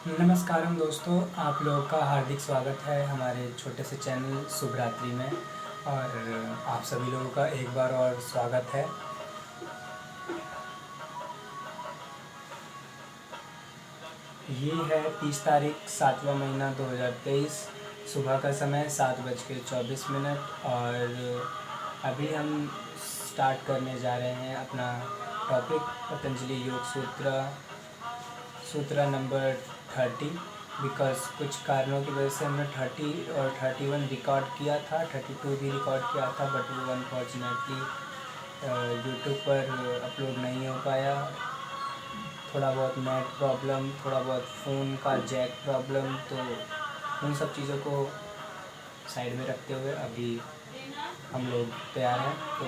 नमस्कारम दोस्तों, आप लोगों का हार्दिक स्वागत है हमारे छोटे से चैनल शुभ रात्रि में। और आप सभी लोगों का एक बार और स्वागत है। ये है 30 तारीख 7वां महीना 2023। सुबह का समय 7:24। और अभी हम स्टार्ट करने जा रहे हैं अपना टॉपिक पतंजलि योग सूत्र नंबर 30। बिकॉज कुछ कारणों की वजह से हमने 30 और 31 रिकॉर्ड किया था, 32 भी रिकॉर्ड किया था, बट वो अनफॉर्चुनेटली यूट्यूब पर अपलोड नहीं हो पाया। थोड़ा बहुत नेट प्रॉब्लम, थोड़ा बहुत फ़ोन का जैक प्रॉब्लम, तो उन सब चीज़ों को साइड में रखते हुए अभी हम लोग तैयार हैं, तो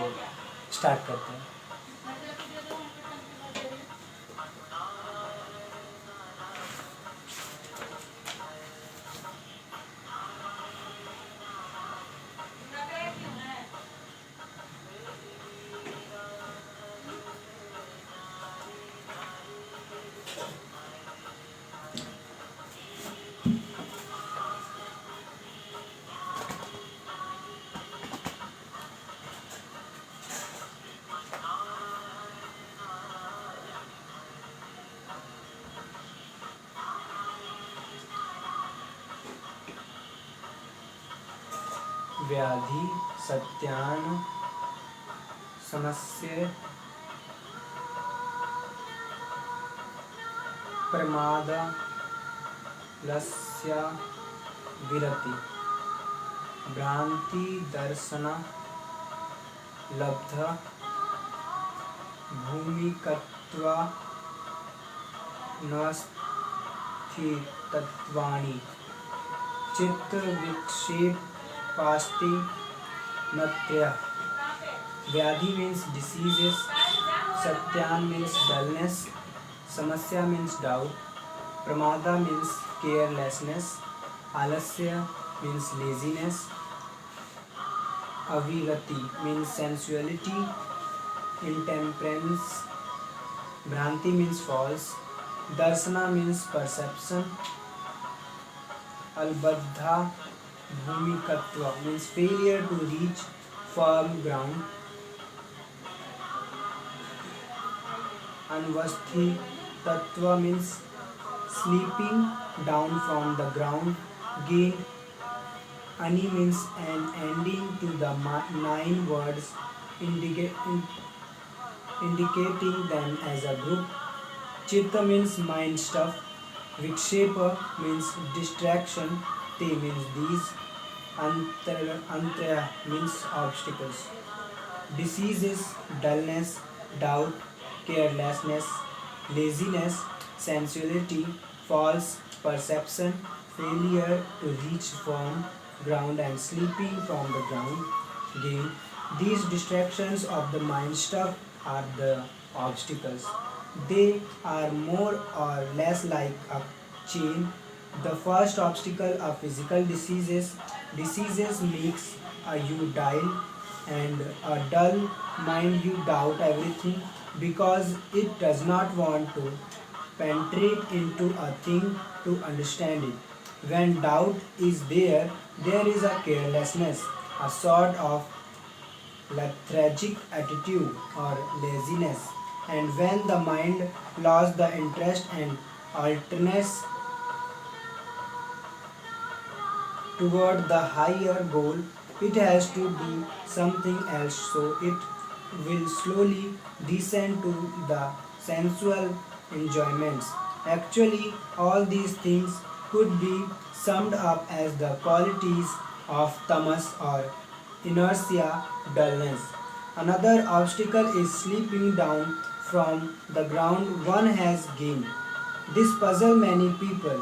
स्टार्ट करते हैं। व्याधि सत्यान समस्य प्रमादलस्य विरति भ्रांति दर्शन लब्ध भूमिकत्व नस्थितत्वानि चित्त विक्षेपास्ति नत्र्य। व्याधि means diseases, satyan means dullness, samasya means doubt, pramada means carelessness, alasya means laziness, avirati means sensuality, intemperance, bhranti means false, darsana means perception, albadha bhumikatva means failure to reach firm ground, anvasthitatva means sleeping down from the ground, gained. Ani means an ending to the 9 words indicating them as a group. Chitta means mind stuff. Vikshepa means distraction. Te means these. Antraya means obstacles. Diseases, dullness, doubt, carelessness, laziness, sensuality, false perception, failure to reach firm ground, and sleeping from the ground. Gain. These distractions of the mind stuff are the obstacles. They are more or less like a chain. The first obstacle are physical diseases. Diseases makes you dull, and a dull mind you doubt everything because it does not want to penetrate into a thing to understand it. When doubt is there is a carelessness, a sort of lethargic attitude or laziness. And when the mind lost the interest and alternates toward the higher goal, it has to do something else, so it will slowly descend to the sensual enjoyments. Actually, all these things could be summed up as the qualities of tamas or inertia, dullness. Another obstacle is sleeping down from the ground one has gained. This puzzles many people.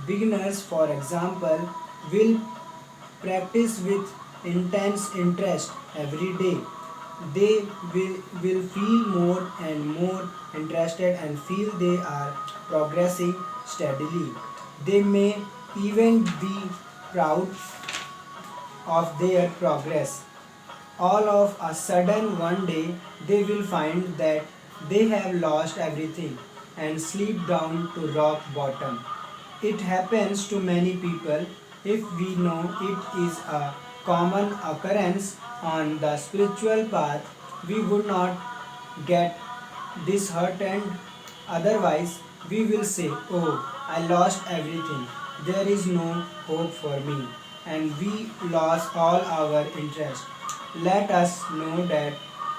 Beginners, for example, will practice with intense interest every day. They will feel more and more interested and feel they are progressing steadily. They may even be proud of their progress. All of a sudden one day they will find that they have lost everything and slip down to rock bottom. It happens to many people. If we know it is a common occurrence on the spiritual path, we would not get disheartened. Otherwise, we will say, "Oh, I lost everything. There is no hope for me." And we lost all our interest. Let us know that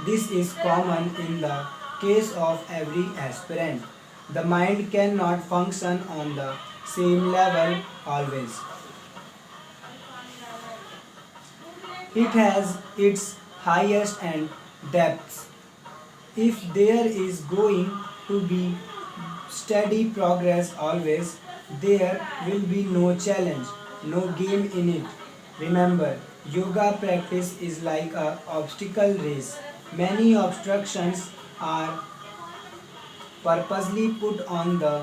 this is common in the case of every aspirant. The mind cannot function on the same level always. It has its highest and depths. If there is going to be steady progress always, there will be no challenge, no game in it. Remember, yoga practice is like a obstacle race. Many obstructions are purposely put on the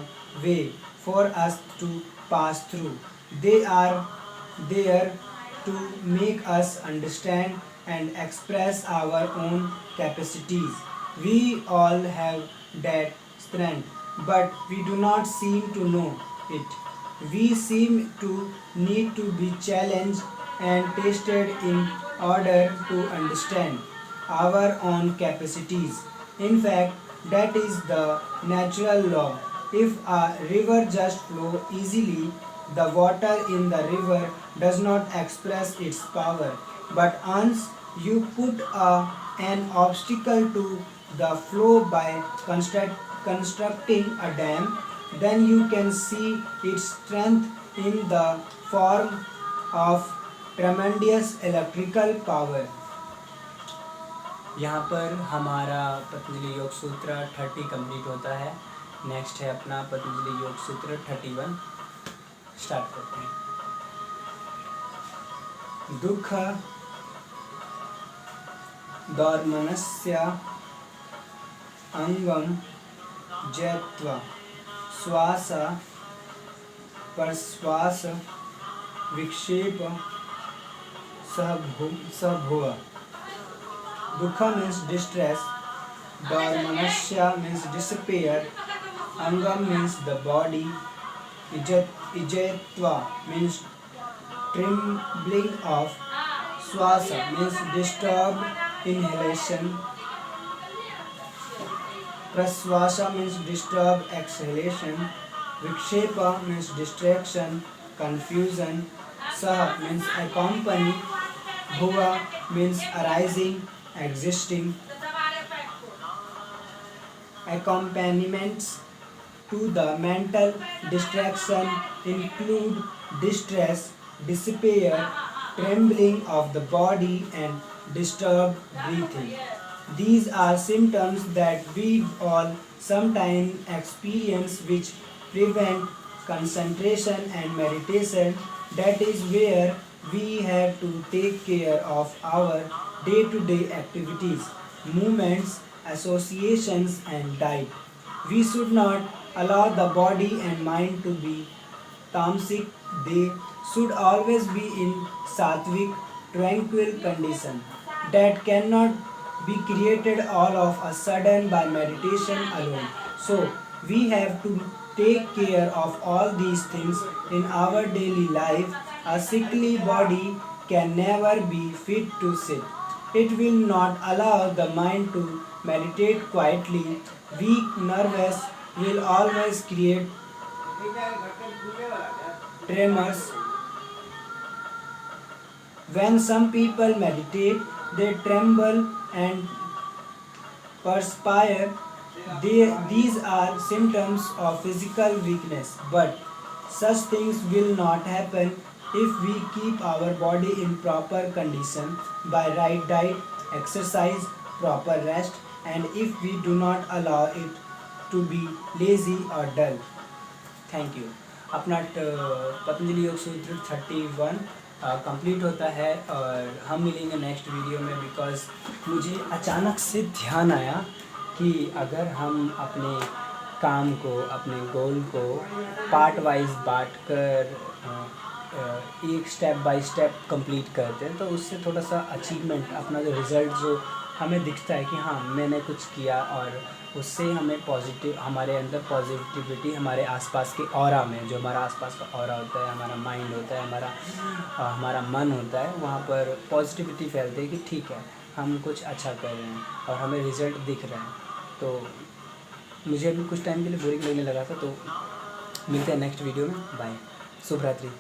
way for us to pass through. They are there to make us understand and express our own capacities. We all have that strength, but we do not seem to know it. We seem to need to be challenged and tested in order to understand our own capacities. In fact, that is the natural law. If a river just flows easily, the water in the river does not express its power. But once you put an obstacle to the flow by constructing a dam, then you can see its strength in the form of tremendous electrical power. यहाँ पर हमारा पतंजलि योग सूत्र 30 complete होता है। Next है अपना पतंजलि योग सूत्र 31। स्टार्ट करते हैं। दुख दौर्मनस्य अंगम जयत्वा श्वास प्रश्वास विक्षेप सभुव। Dukha means distress, Dharmanasya means disappear, Angam means the body, Ijayatva means trembling of, Swasa means disturbed inhalation, Praswasa means disturbed exhalation, Vikshepa means distraction, confusion, Saha means accompany, Bhuva means arising, existing. Accompaniments to the mental distraction include distress, despair, trembling of the body and disturbed breathing. These are symptoms that we all sometimes experience which prevent concentration and meditation. That is where we have to take care of our day-to-day activities, movements, associations and diet. We should not allow the body and mind to be tamasic. They should always be in sattvic, tranquil condition that cannot be created all of a sudden by meditation alone. So we have to take care of all these things in our daily life. A sickly body can never be fit to sit. It will not allow the mind to meditate quietly. Weak nerves will always create tremors. When some people meditate, they tremble and perspire. These are symptoms of physical weakness, but such things will not happen if we keep our body in proper condition by right diet, exercise, proper rest, and if we do not allow it to be lazy or dull. Thank you. अपना पतंजलि योग सूत्र 31 complete होता है और हम मिलेंगे next video में। Because मुझे अचानक से ध्यान आया कि अगर हम अपने काम को, अपने गोल को पार्ट वाइज बांट कर एक स्टेप बाय स्टेप कंप्लीट करते हैं तो उससे थोड़ा सा अचीवमेंट, अपना जो रिज़ल्ट जो हमें दिखता है कि हाँ मैंने कुछ किया और उससे हमें पॉजिटिव, हमारे अंदर पॉजिटिविटी, हमारे आसपास के ऑरा में, जो हमारा आसपास का ऑरा होता है, हमारा माइंड होता है, हमारा मन होता है, वहाँ पर पॉजिटिविटी फैलती है कि ठीक है, हम कुछ अच्छा कर रहे हैं और हमें रिज़ल्ट दिख रहा है। तो मुझे अभी कुछ टाइम के लिए बोरिंग लगने लगा था। तो मिलते हैं नेक्स्ट वीडियो में। बाय, शुभ रात्रि।